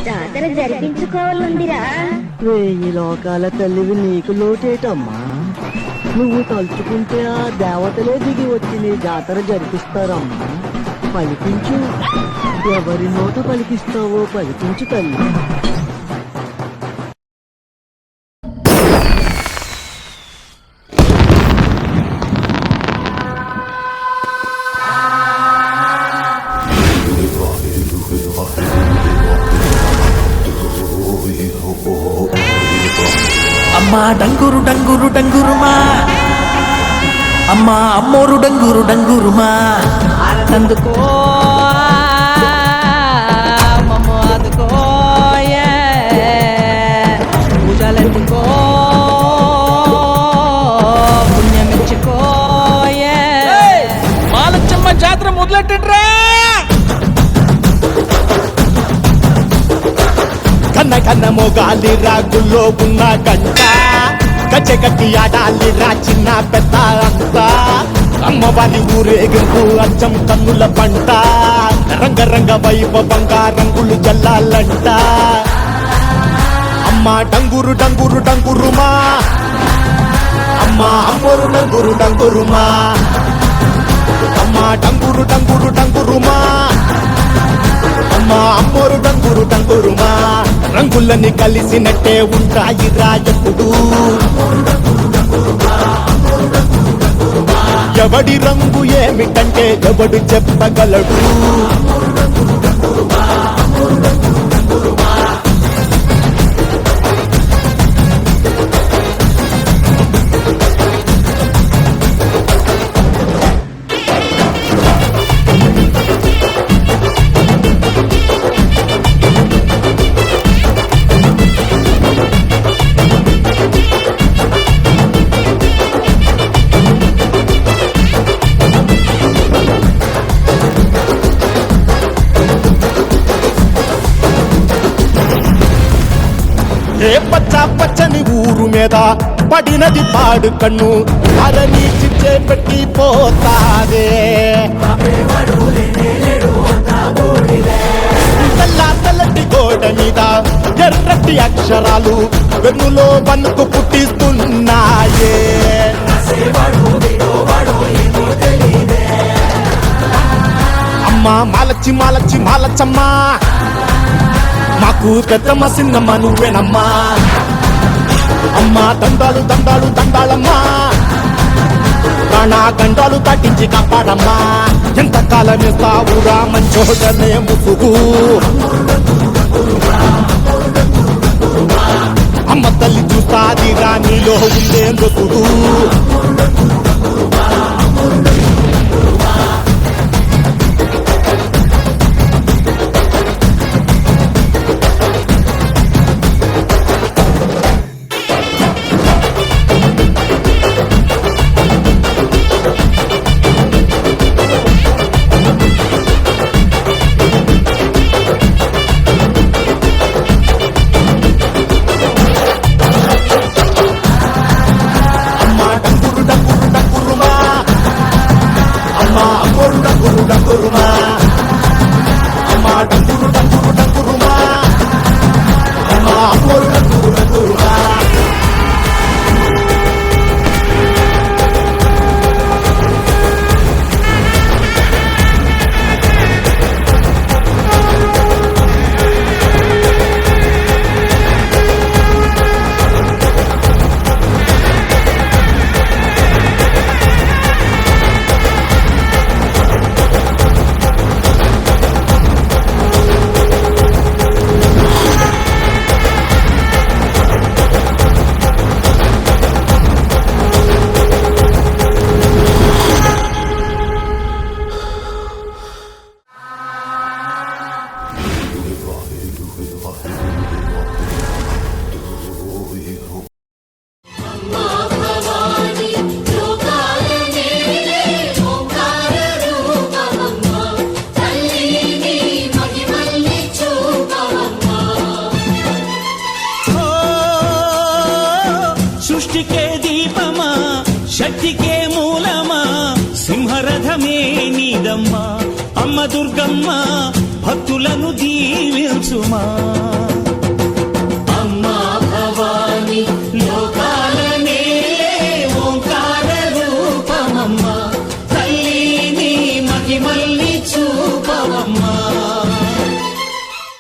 జాతర జరిపించుకోవాలందిరా. 1000 లోకాల తల్లివి నీకు లోటేటమ్మా. నువ్వు తలుచుకుంటే ఆ దేవతలే దిగి వచ్చి నీ జాతర జరిపిస్తారమ్మా. పలికించు, ఎవరి నోట పలికిస్తావో పలికించు తల్లి. అమ్మా డంగురు డంగురు డంగురుమా, అమ్మా అమ్మోరు డంగురు డంగురుమా. అందుకో మమ్మ అందుకో పూజలందుకో పుణ్యమిచ్చుకో. మాలచ్చమ్మ జాతర మొదలెట్టండ్రా. కన్న కన్న మొగాలి రాగుల్లో ఉన్న గంట, గచ్చగట్టి ఆడాలి రా చిన్న పెద్ద అంతా. అమ్మవారి ఊరేగింపు అచ్చం కన్నుల పంట, రంగరంగ వైభవంగా రంగులు జల్లాలంట. అమ్మ డంగురు డంగురు డంగురుమా, అమ్మ అమ్మోరు డంగురు డంగురుమా. అమ్మ డంగురు డంగురు డంగురుమా, అమ్మ అమ్మోరు డంగురు డంగురుమా. రంగులని కలిసినట్టే ఉంటాయి రాయప్పుడు, ఎవడి రంగు ఏమిటంటే ఎవడు చెప్పగలడు. ఏ పచ్చ పచ్చని ఊరు మీద పడినది పాడు కన్ను, అరని చిచ్చే పెట్టి పోతాదే. తెల్ల తెల్లటి గోడ మీద ఎర్రటి అక్షరాలు వెన్నులో వణుకు పుట్టిస్తున్నాయే. అమ్మా మాలచ్చి మాలచ్చి మాలచ్చమ్మా, మాకు పెద్దమ్మ సిన్నమ్మ నువ్వేనమ్మా. అమ్మా దండాలు దండాలు దండాలమ్మా, ప్రాణా గండాలు దాటించి కాపాడమ్మా. ఎంతకాలం ఇస్తావురా మంచోడనే ముసుగు, అమ్మ తల్లి చూస్తాది రాణిలో ఉండే ముసుగు. సృష్టికే దీపమా, శక్తికే మూలమా, సింహరథమే నీదమ్మా. అమ్మ దుర్గమ్మ భక్తులను దీవించుమా.